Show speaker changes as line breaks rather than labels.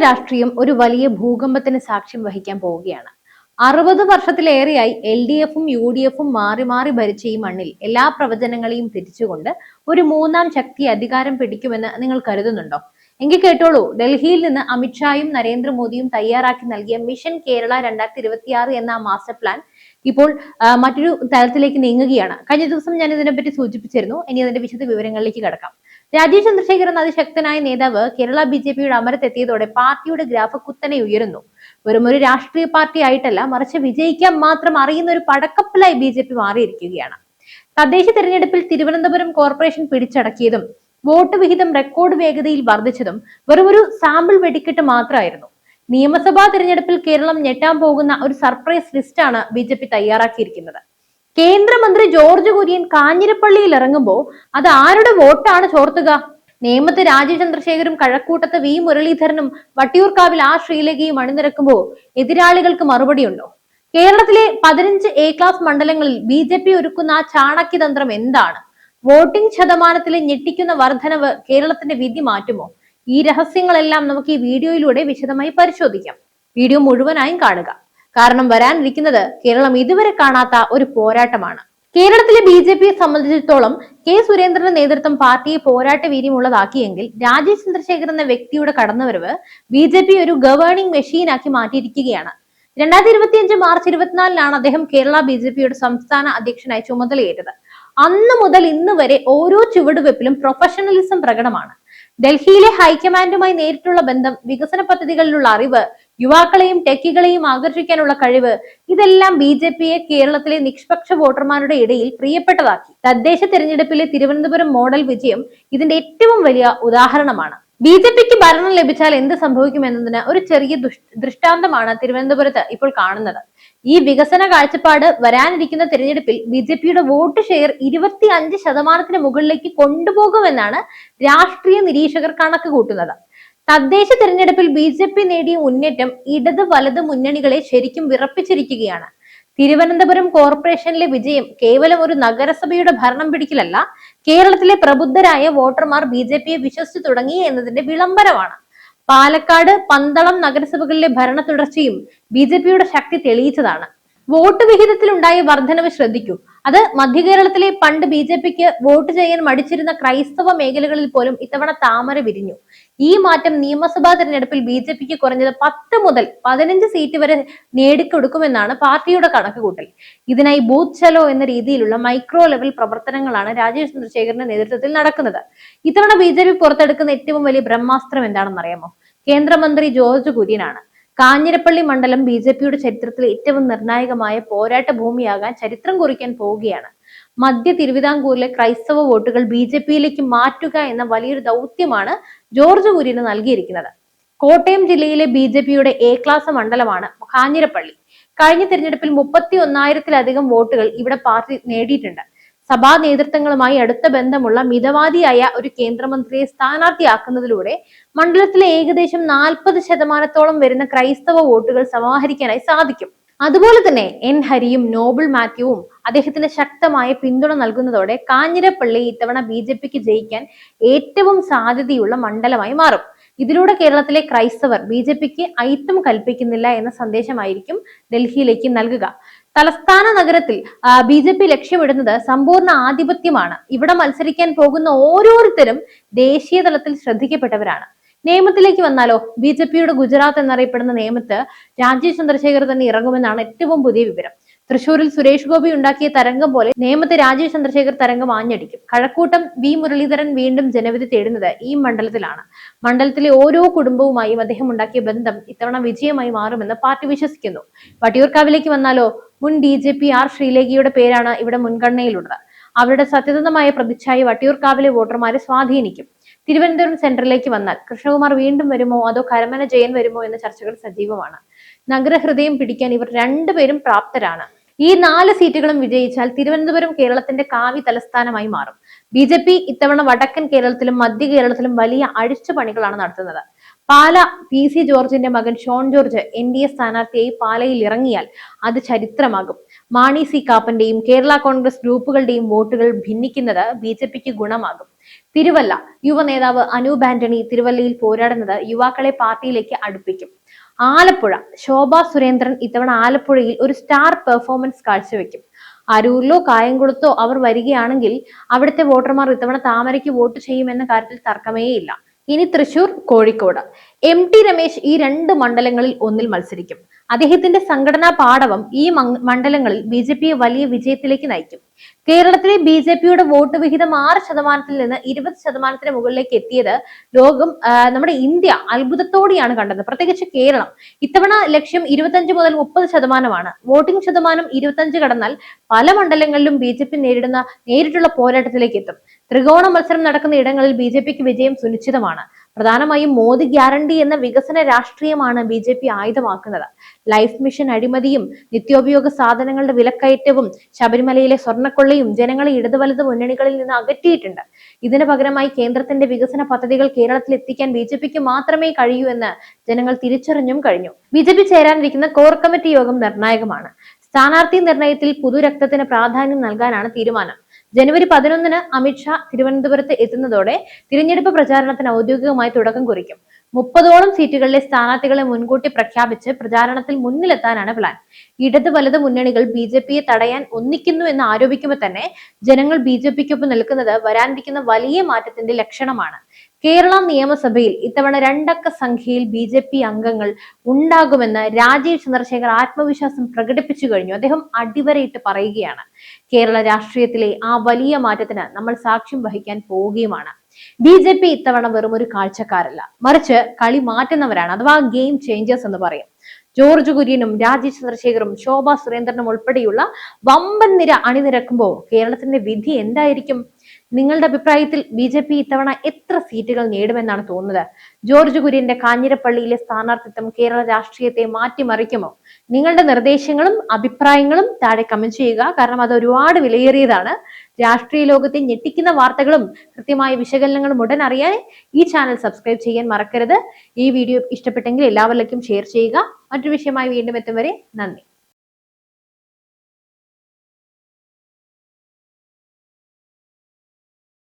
രാഷ്ട്രീയം ഒരു വലിയ ഭൂകമ്പത്തിന് സാക്ഷ്യം വഹിക്കാൻ പോവുകയാണ്. 60 വർഷത്തിലേറെയായി LDFും UDFും മാറി മാറി ഭരിച്ച ഈ മണ്ണിൽ എല്ലാ പ്രവചനങ്ങളെയും തിരിച്ചുകൊണ്ട് ഒരു മൂന്നാം ശക്തി അധികാരം പിടിക്കുമെന്ന് നിങ്ങൾ കരുതുന്നുണ്ടോ? എങ്കിൽ കേട്ടോളൂ, ഡൽഹിയിൽ നിന്ന് അമിത്ഷായും നരേന്ദ്രമോദിയും തയ്യാറാക്കി നൽകിയ മിഷൻ കേരള 2026 എന്ന മാസ്റ്റർ പ്ലാൻ ഇപ്പോൾ മറ്റൊരു തലത്തിലേക്ക് നീങ്ങുകയാണ്. കഴിഞ്ഞ ദിവസം ഞാൻ ഇതിനെപ്പറ്റി സൂചിപ്പിച്ചിരുന്നു. ഇനി അതിന്റെ വിശദ വിവരങ്ങളിലേക്ക് കടക്കാം. രാജീവ് ചന്ദ്രശേഖർ എന്ന അതിശക്തനായ നേതാവ് കേരള BJPയുടെ അമരത്തെത്തിയതോടെ പാർട്ടിയുടെ ഗ്രാഫ് കുത്തനെ ഉയരുന്നു. വെറും ഒരു രാഷ്ട്രീയ പാർട്ടി ആയിട്ടല്ല, മറിച്ച് വിജയിക്കാൻ മാത്രം അറിയുന്ന ഒരു പടക്കപ്പലായി BJP മാറിയിരിക്കുകയാണ്. തദ്ദേശ തെരഞ്ഞെടുപ്പിൽ തിരുവനന്തപുരം കോർപ്പറേഷൻ പിടിച്ചടക്കിയതും വോട്ട് വിഹിതം റെക്കോർഡ് വേഗതയിൽ വർദ്ധിച്ചതും വെറും ഒരു സാമ്പിൾ വെടിക്കെട്ട് മാത്രമായിരുന്നു. നിയമസഭാ തിരഞ്ഞെടുപ്പിൽ കേരളം ഞെട്ടാൻ പോകുന്ന ഒരു സർപ്രൈസ് ലിസ്റ്റാണ് BJP തയ്യാറാക്കിയിരിക്കുന്നത്. കേന്ദ്രമന്ത്രി ജോർജ് കുര്യൻ കാഞ്ഞിരപ്പള്ളിയിൽ ഇറങ്ങുമ്പോൾ അത് ആരുടെ വോട്ടാണ് ചോർത്തുക? നേമത്ത് രാജീവ് ചന്ദ്രശേഖരും കഴക്കൂട്ടത്ത് V മുരളീധരനും വട്ടിയൂർക്കാവിൽ ശ്രീലേഖയും അണിനിരക്കുമ്പോൾ എതിരാളികൾക്ക് മറുപടിയുണ്ടോ? കേരളത്തിലെ 15 A ക്ലാസ് മണ്ഡലങ്ങളിൽ BJP ഒരുക്കുന്ന ചാണക്യതന്ത്രം എന്താണ്? വോട്ടിംഗ് ശതമാനത്തിലെ ഞെട്ടിക്കുന്ന വർധനവ് കേരളത്തിന്റെ വിധി മാറ്റുമോ? ഈ രഹസ്യങ്ങളെല്ലാം നമുക്ക് ഈ വീഡിയോയിലൂടെ വിശദമായി പരിശോധിക്കാം. വീഡിയോ മുഴുവനായും കാണുക. കാരണം വരാനിരിക്കുന്നത് കേരളം ഇതുവരെ കാണാത്ത ഒരു പോരാട്ടമാണ്. കേരളത്തിലെ BJPയെ സംബന്ധിച്ചിടത്തോളം K സുരേന്ദ്രന്റെ നേതൃത്വം പാർട്ടിയെ പോരാട്ട വീര്യമുള്ളതാക്കിയെങ്കിൽ രാജീവ് ചന്ദ്രശേഖർ എന്ന വ്യക്തിയുടെ കടന്നുവരവ് BJP ഒരു ഗവേണിംഗ് മെഷീനാക്കി മാറ്റിയിരിക്കുകയാണ്. 2025 മാർച്ച് 24-നാണ് അദ്ദേഹം കേരള BJPയുടെ സംസ്ഥാന അധ്യക്ഷനായി ചുമതലയേറ്റത്. അന്ന് മുതൽ ഇന്ന് വരെ ഓരോ ചുവടുവെപ്പിലും പ്രൊഫഷണലിസം പ്രകടമാണ്. ഡൽഹിയിലെ ഹൈക്കമാൻഡുമായി നേരിട്ടുള്ള ബന്ധം, വികസന പദ്ധതികളിലുള്ള അറിവ്, യുവാക്കളെയും ടെക്കികളെയും ആകർഷിക്കാനുള്ള കഴിവ്, ഇതെല്ലാം BJPയെ കേരളത്തിലെ നിഷ്പക്ഷ വോട്ടർമാരുടെ ഇടയിൽ പ്രിയപ്പെട്ടതാക്കി. തദ്ദേശ തെരഞ്ഞെടുപ്പിലെ തിരുവനന്തപുരം മോഡൽ വിജയം ഇതിന്റെ ഏറ്റവും വലിയ ഉദാഹരണമാണ്. BJPക്ക് ഭരണം ലഭിച്ചാൽ എന്ത് സംഭവിക്കുമെന്നതിന് ഒരു ചെറിയ ദൃഷ്ടാന്തമാണ് തിരുവനന്തപുരത്ത് ഇപ്പോൾ കാണുന്നത്. ഈ വികസന കാഴ്ചപ്പാട് വരാനിരിക്കുന്ന തിരഞ്ഞെടുപ്പിൽ BJPയുടെ വോട്ട് ഷെയർ 25% മുകളിലേക്ക് കൊണ്ടുപോകുമെന്നാണ് രാഷ്ട്രീയ നിരീക്ഷകർ കണക്ക് കൂട്ടുന്നത്. തദ്ദേശ തിരഞ്ഞെടുപ്പിൽ BJP നേടിയ മുന്നേറ്റം ഇടത് വലത് മുന്നണികളെ ശരിക്കും വിറപ്പിച്ചിരിക്കുകയാണ്. തിരുവനന്തപുരം കോർപ്പറേഷനിലെ വിജയം കേവലം ഒരു നഗരസഭയുടെ ഭരണം പിടിക്കലല്ല, കേരളത്തിലെ പ്രബുദ്ധരായ വോട്ടർമാർ BJPയെ വിശ്വസിച്ചു തുടങ്ങി എന്നതിന്റെ വിളംബരമാണ്. പാലക്കാട്, പന്തളം നഗരസഭകളിലെ ഭരണ തുടർച്ചയും BJPയുടെ ശക്തി തെളിയിച്ചതാണ്. വോട്ട് വിഹിതത്തിൽ ഉണ്ടായ വർധനവ് ശ്രദ്ധിക്കൂ. അത് മധ്യ കേരളത്തിലെ പണ്ട് BJPക്ക് വോട്ട് ചെയ്യാൻ മടിച്ചിരുന്ന ക്രൈസ്തവ മേഖലകളിൽ പോലും ഇത്തവണ താമര വിരിഞ്ഞു. ഈ മാറ്റം നിയമസഭാ തെരഞ്ഞെടുപ്പിൽ BJPക്ക് കുറഞ്ഞത് 10 മുതൽ 15 സീറ്റ് വരെ നേടിക്കൊടുക്കുമെന്നാണ് പാർട്ടിയുടെ കണക്കുകൂട്ടൽ. ഇതിനായി ബൂത്ത് ചലോ എന്ന രീതിയിലുള്ള മൈക്രോ ലെവൽ പ്രവർത്തനങ്ങളാണ് രാജീവ് ചന്ദ്രശേഖറിന്റെ നേതൃത്വത്തിൽ നടക്കുന്നത്. ഇത്തവണ BJP പുറത്തെടുക്കുന്ന ഏറ്റവും വലിയ ബ്രഹ്മാസ്ത്രം എന്താണെന്ന് അറിയാമോ? കേന്ദ്രമന്ത്രി ജോർജ് കുര്യനാണ്. കാഞ്ഞിരപ്പള്ളി മണ്ഡലം BJPയുടെ ചരിത്രത്തിലെ ഏറ്റവും നിർണായകമായ പോരാട്ട ഭൂമിയാകാൻ ചരിത്രം കുറിക്കാൻ പോവുകയാണ്. മധ്യ തിരുവിതാംകൂറിലെ ക്രൈസ്തവ വോട്ടുകൾ BJPയിലേക്ക് മാറ്റുക എന്ന വലിയൊരു ദൗത്യമാണ് ജോർജ് കുര്യന് നൽകിയിരിക്കുന്നത്. കോട്ടയം ജില്ലയിലെ BJPയുടെ A ക്ലാസ് മണ്ഡലമാണ് കാഞ്ഞിരപ്പള്ളി. കഴിഞ്ഞ തിരഞ്ഞെടുപ്പിൽ 31,000-ലധികം വോട്ടുകൾ ഇവിടെ പാർട്ടി നേടിയിട്ടുണ്ട്. സഭാ നേതൃത്വങ്ങളുമായി അടുത്ത ബന്ധമുള്ള മിതവാദിയായ ഒരു കേന്ദ്രമന്ത്രിയെ സ്ഥാനാർത്ഥിയാക്കുന്നതിലൂടെ മണ്ഡലത്തിലെ ഏകദേശം 40% വരുന്ന ക്രൈസ്തവ വോട്ടുകൾ സമാഹരിക്കാനായി സാധിക്കും. അതുപോലെ തന്നെ N ഹരിയും നോബിൾ മാത്യുവും അദ്ദേഹത്തിന് ശക്തമായ പിന്തുണ നൽകുന്നതോടെ കാഞ്ഞിരപ്പള്ളി ഇത്തവണ BJPക്ക് ജയിക്കാൻ ഏറ്റവും സാധ്യതയുള്ള മണ്ഡലമായി മാറും. ഇതിലൂടെ കേരളത്തിലെ ക്രൈസ്തവർ BJPക്ക് അയിത്തം കൽപ്പിക്കുന്നില്ല എന്ന സന്ദേശമായിരിക്കും ഡൽഹിയിലേക്ക് നൽകുക. തലസ്ഥാന നഗരത്തിൽ BJP ലക്ഷ്യമിടുന്നത് സമ്പൂർണ്ണ ആധിപത്യമാണ്. ഇവിടെ മത്സരിക്കാൻ പോകുന്ന ഓരോരുത്തരും ദേശീയ തലത്തിൽ ശ്രദ്ധിക്കപ്പെട്ടവരാണ്. നേമത്തിലേക്ക് വന്നാലോ? BJPയുടെ ഗുജറാത്ത് എന്നറിയപ്പെടുന്ന നേമത്ത് രാജീവ് ചന്ദ്രശേഖർ തന്നെ ഇറങ്ങുമെന്നാണ് ഏറ്റവും പുതിയ വിവരം. തൃശൂരിൽ സുരേഷ് ഗോപി ഉണ്ടാക്കിയ തരംഗം പോലെ നേമത്തെ രാജീവ് ചന്ദ്രശേഖർ തരംഗം ആഞ്ഞടിക്കും. കഴക്കൂട്ടം V മുരളീധരൻ വീണ്ടും ജനവിധി തേടുന്നത് ഈ മണ്ഡലത്തിലാണ്. മണ്ഡലത്തിലെ ഓരോ കുടുംബവുമായും അദ്ദേഹം ഉണ്ടാക്കിയ ബന്ധം ഇത്തവണ വിജയമായി മാറുമെന്ന് പാർട്ടി വിശ്വസിക്കുന്നു. വട്ടിയൂർക്കാവിലേക്ക് വന്നാലോ? മുൻ DGP ശ്രീലേഖയുടെ പേരാണ് ഇവിടെ മുൻഗണനയിലുള്ളത്. അവരുടെ സത്യസന്ധമായ പ്രതിച്ഛായ വട്ടിയൂർക്കാവിലെ വോട്ടർമാരെ സ്വാധീനിക്കും. തിരുവനന്തപുരം സെൻട്രലിലേക്ക് വന്നാൽ കൃഷ്ണകുമാർ വീണ്ടും വരുമോ അതോ കരമന ജയൻ വരുമോ എന്ന ചർച്ചകൾ സജീവമാണ്. നഗരഹൃദയം പിടിക്കാൻ ഇവർ രണ്ടുപേരും പ്രാപ്തരാണ്. ഈ 4 സീറ്റുകളും വിജയിച്ചാൽ തിരുവനന്തപുരം കേരളത്തിന്റെ കാവ്യ തലസ്ഥാനമായി മാറും. BJP ഇത്തവണ വടക്കൻ കേരളത്തിലും മധ്യ കേരളത്തിലും വലിയ അഴിച്ചുപണികളാണ് നടത്തുന്നത്. പാല PC ജോർജിന്റെ മകൻ ഷോൺ ജോർജ് NDA സ്ഥാനാർത്ഥിയായി പാലയിൽ ഇറങ്ങിയാൽ അത് ചരിത്രമാകും. മാണി C കാപ്പന്റെയും കേരള കോൺഗ്രസ് ഗ്രൂപ്പുകളുടെയും വോട്ടുകൾ ഭിന്നിക്കുന്നത് BJPക്ക് ഗുണമാകും. തിരുവല്ല യുവ നേതാവ് അനൂപ് ആന്റണി തിരുവല്ലയിൽ പോരാടുന്നത് യുവാക്കളെ പാർട്ടിയിലേക്ക് അടുപ്പിക്കും. ആലപ്പുഴ ശോഭാ സുരേന്ദ്രൻ ഇത്തവണ ആലപ്പുഴയിൽ ഒരു സ്റ്റാർ പെർഫോമൻസ് കാഴ്ചവെക്കും. അരൂരിലോ കായംകുളത്തോ അവർ വരികയാണെങ്കിൽ അവിടുത്തെ വോട്ടർമാർ ഇത്തവണ താമരയ്ക്ക് വോട്ട് ചെയ്യുമെന്ന കാര്യത്തിൽ തർക്കമേയില്ല. ഇനി തൃശൂർ, കോഴിക്കോട്. ടി രമേശ് ഈ രണ്ട് മണ്ഡലങ്ങളിൽ ഒന്നിൽ മത്സരിക്കും. അദ്ദേഹത്തിന്റെ സംഘടനാ പാടവം ഈ മണ്ഡലങ്ങളിൽ BJPയെ വലിയ വിജയത്തിലേക്ക് നയിക്കും. കേരളത്തിലെ BJPയുടെ വോട്ട് വിഹിതം 6% നിന്ന് 20% മുകളിലേക്ക് എത്തിയത് നമ്മുടെ ഇന്ത്യ അത്ഭുതത്തോടെയാണ് കണ്ടത്. പ്രത്യേകിച്ച് കേരളം. ഇത്തവണ ലക്ഷ്യം 25 മുതൽ 30%. വോട്ടിംഗ് ശതമാനം 25 കടന്നാൽ പല മണ്ഡലങ്ങളിലും BJP നേരിട്ടുള്ള പോരാട്ടത്തിലേക്ക് എത്തും. ത്രികോണ മത്സരം നടക്കുന്ന ഇടങ്ങളിൽ BJPക്ക് വിജയം സുനിശ്ചിതമാണ്. പ്രധാനമായും മോദി ഗ്യാരണ്ടി എന്ന വികസന രാഷ്ട്രീയമാണ് BJP ആയുധമാക്കുന്നത്. ലൈഫ് മിഷൻ അഴിമതിയും നിത്യോപയോഗ സാധനങ്ങളുടെ വിലക്കയറ്റവും ശബരിമലയിലെ സ്വർണ്ണക്കൊള്ളയും ജനങ്ങളെ ഇടതു വലത് മുന്നണികളിൽ നിന്ന് അകറ്റിയിട്ടുണ്ട്. ഇതിന് പകരമായി കേന്ദ്രത്തിന്റെ വികസന പദ്ധതികൾ കേരളത്തിൽ എത്തിക്കാൻ BJPക്ക് മാത്രമേ കഴിയൂ എന്ന് ജനങ്ങൾ തിരിച്ചറിഞ്ഞും കഴിഞ്ഞു. BJP ചേരാനിരിക്കുന്ന കോർ കമ്മിറ്റി യോഗം നിർണായകമാണ്. സ്ഥാനാർത്ഥി നിർണയത്തിൽ പുതുരക്തത്തിന് പ്രാധാന്യം നൽകാനാണ് തീരുമാനം. ജനുവരി 11 അമിത്ഷാ തിരുവനന്തപുരത്ത് എത്തുന്നതോടെ തിരഞ്ഞെടുപ്പ് പ്രചാരണത്തിന് ഔദ്യോഗികമായി തുടക്കം കുറിക്കും. 30ഓളം സീറ്റുകളിലെ സ്ഥാനാർത്ഥികളെ മുൻകൂട്ടി പ്രഖ്യാപിച്ച് പ്രചാരണത്തിൽ മുന്നിലെത്താനാണ് പ്ലാൻ. ഇടത് വലത് മുന്നണികൾ BJPയെ തടയാൻ ഒന്നിക്കുന്നു എന്ന് ആരോപിക്കുമ്പോൾ തന്നെ ജനങ്ങൾ BJPക്കൊപ്പം നിൽക്കുന്നത് വരാനിരിക്കുന്ന വലിയ മാറ്റത്തിന്റെ ലക്ഷണമാണ്. കേരള നിയമസഭയിൽ ഇത്തവണ 2 അക്ക സംഖ്യയിൽ BJP അംഗങ്ങൾ ഉണ്ടാകുമെന്ന് രാജീവ് ചന്ദ്രശേഖർ ആത്മവിശ്വാസം പ്രകടിപ്പിച്ചു കഴിഞ്ഞു. അദ്ദേഹം അടിവരയിട്ട് പറയുകയാണ്, കേരള രാഷ്ട്രീയത്തിലെ ആ വലിയ മാറ്റത്തിന് നമ്മൾ സാക്ഷ്യം വഹിക്കാൻ പോവുകയുമാണ്. BJP ഇത്തവണ വെറും ഒരു കാഴ്ചക്കാരല്ല, മറിച്ച് കളി മാറ്റുന്നവരാണ്, അഥവാ ഗെയിം ചേഞ്ചേഴ്സ് എന്ന് പറയും. ജോർജ് കുര്യനും രാജീവ് ചന്ദ്രശേഖറും ശോഭാ സുരേന്ദ്രനും ഉൾപ്പെടെയുള്ള വമ്പൻ നിര അണിനിരക്കുമ്പോൾ കേരളത്തിന്റെ വിധി എന്തായിരിക്കും? നിങ്ങളുടെ അഭിപ്രായത്തിൽ BJP ഇത്തവണ എത്ര സീറ്റുകൾ നേടുമെന്നാണ് തോന്നുന്നത്? ജോർജ് കുര്യന്റെ കാഞ്ഞിരപ്പള്ളിയിലെ സ്ഥാനാർത്ഥിത്വം കേരള രാഷ്ട്രീയത്തെ മാറ്റിമറിക്കുമോ? നിങ്ങളുടെ നിർദ്ദേശങ്ങളും അഭിപ്രായങ്ങളും താഴെ കമന്റ് ചെയ്യുക. കാരണം അത് ഒരുപാട് വിലയേറിയതാണ്. രാഷ്ട്രീയ ലോകത്തെ ഞെട്ടിക്കുന്ന വാർത്തകളും കൃത്യമായ വിശകലനങ്ങളും ഉടൻ അറിയാൻ ഈ ചാനൽ സബ്സ്ക്രൈബ് ചെയ്യാൻ മറക്കരുത്. ഈ വീഡിയോ ഇഷ്ടപ്പെട്ടെങ്കിൽ എല്ലാവരിലേക്കും ഷെയർ ചെയ്യുക. മറ്റൊരു വിഷയമായി വീണ്ടും എത്തും വരെ നന്ദി.